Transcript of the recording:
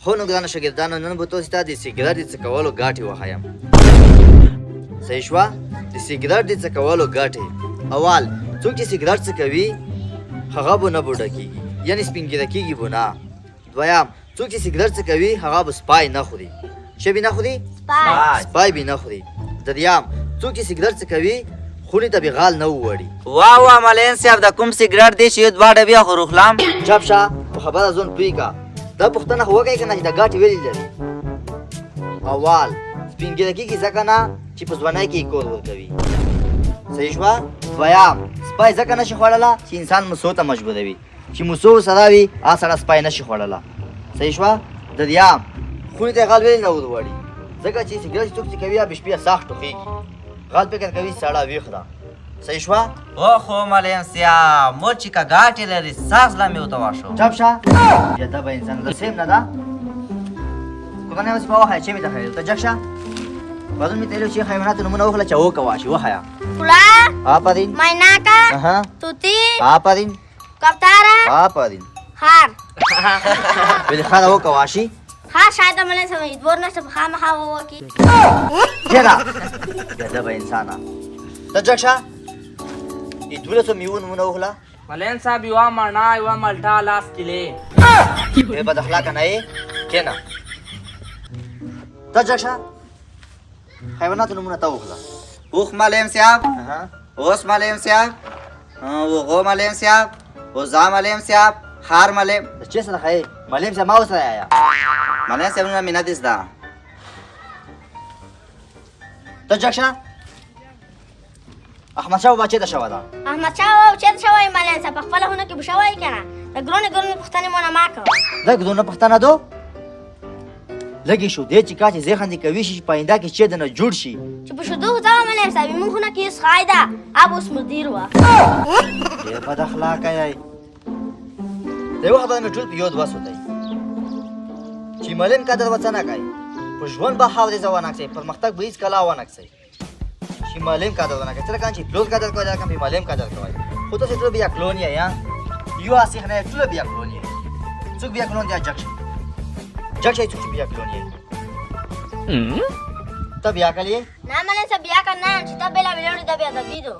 هو نو ګرانو شاګردانو نن به تاسو ته د سګرټ د څکولو ګاټې وښایم. صحیح شوه؟ د سګرټ د څکولو ګاټې. اول څوک چې سګرټ څکوي هغه به نه بوډه کېږي، یعنې سپین ږیره کېږي به نه. دویم څوک چې سګرټ څکوي هغه به سپای نه خوري. څه به نه خوري؟ سپای به نه خوري. دریم څوک چې سګرټ څکوي خونې ته به غال نه ووړي. واه واه ملین صاحب د کوم سګرټ دی چې یو دوه ډبې خو روخلام. چپ شه په خبره ځون پوهېږه. دا پوښتنه خو وکړئ که نه چې دا ګاټې ولې لري. اول سپین ږیره کېږي ځکه نه چې په ځوانۍ کې یې کور ورکوي. صحیح شوه؟ دویم سپی ځکه نشي خوړلی چې انسان مسو ته مجبوروي. چې مسو ورسره وي هغه سړی سپی نشي خوړلی. صحیح شوه؟ دریم خونې ته یې غل ولې نه وروړي؟ ځکه چې سګرټ څوک چې کوي بیا شپې سخت ټوخېږي. غل فکر کوي سړی ویښ ده. صحیح شوه؟ اوهو ملین صاحب مور چې که ګاټې لري ساز لا مې ورته واشو. چپ شه بېادبه انسان ده سیم نه ده. قرآن اوس په وښیه چې مې ته ښیل ته جګ شه. پرون مې ته ویلي چې حیواناتو نومونه وښله چې وکه واشي وښیه. Pula, آفرین. Mainaka, اها Tuti, آفرین. Kaptara, آفرین. Har. ویلې خانه وکه واشي. Har شاید ملن سمې دور نشته په خامخا وکی. کېنه بېادبه انسانه. ته جګ شه. د 12 میوو نومونه وښله. ملین صاحب یوه مڼه یوه مالټه لاس کیلې. ای بد اخلاقه نه یې. کېنه ته جګ شه. حیواناتو نومونه ته وښله. اوښ ملین صاحب، اها اوس ملین صاحب، وغو ملین صاحب، وزا ملین صاحب، خار ملین. د چا سره ښایې؟ معلم صاحب ما ورسره یایا. ملین صاحب نومونه مې نه دي زده. ته جګ شه. احمدشاه بابا چېرته شوی ده؟ احمدشاه بابا چېرته شوی ملن صاحب په خپله خونه کې به شوی که نه د ګرونې ګرونې پوښتنې مو نه ما کوه. لږ دونه پښتانه دو لږې شودې چې کا چې ذهن دې کوي شي چې په آینده کې چې دنه جوړ شي. چې په شودو خو ځوه ملن صاحب زموږ خونه کې هېڅ خای ده اب اوس مدیر وه. ډېر بد اخلاقه یی. د یوه خبره مې ټول په یاد وسوتی چې معلم قدر به څه نه کوي په ژوند به خاورې ځه ونه کړئ پرمختګ به هېڅکله ونه کړئ چې معلم قدر ونه کړئ څه لکه چې پلور قدر کوئ لکه په معلم قدر کوئ خو تاسې ټول بیا کلون یې یا یو اسیخ نه ټول بیا کلون یې څوک بیا کلون دی جګ شي جګ شي څوک چې بیا کلون یې ته بیا کړې نه ملن صاحب بیا که نه چې ته بېلا ویلوړې ده بیا د بیدو